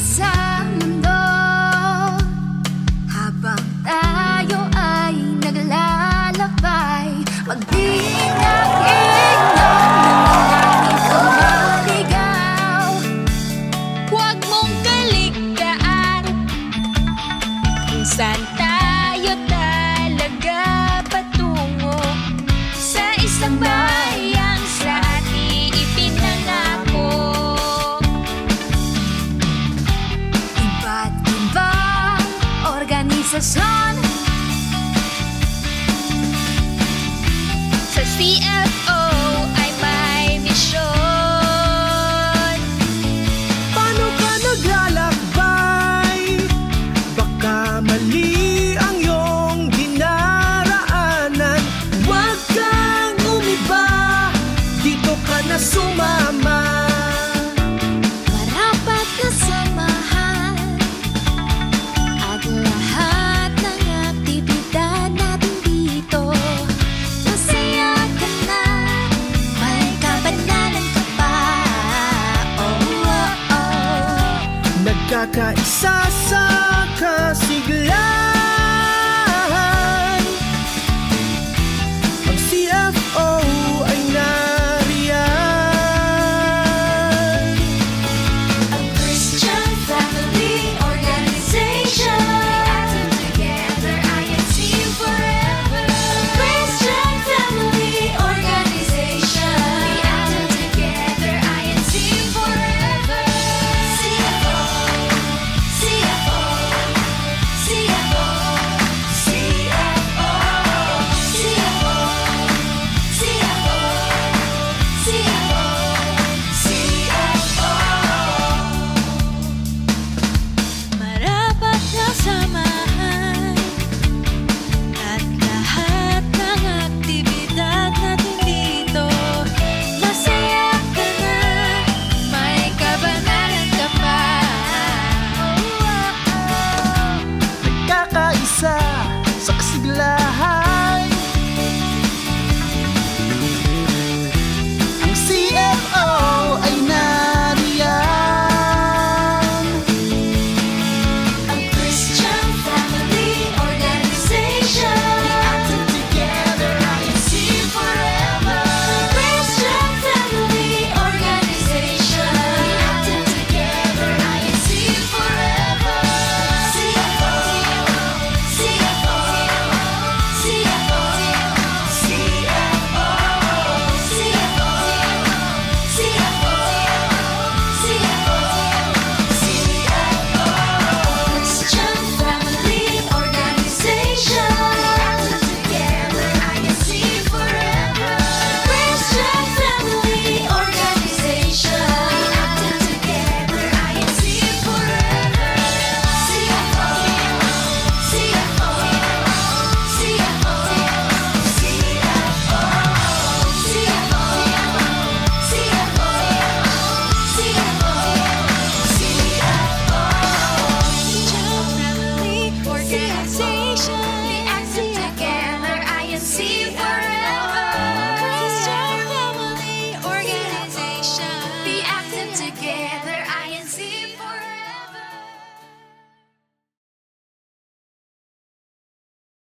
sa mundo habang tayo ay naglalakbay. Magdinag-inag ng langit maligaw. Huwag mong kaligtaan kung saan tayo talaga patungo, sa isang bayang sa ating ipinangako. Iba't ibang organisasyon Sa CFO ay may misyon. Paano ka naglalakbay? Baka mali ang iyong dinaraanan. Huwag kang umiba, dito ka na sumama. marapat na samahan at lahat ng aktibidad natin dito. Masaya ka na, may kabanalan ka pa. Oh, oh, oh. Nagkakaisa sa kasigla.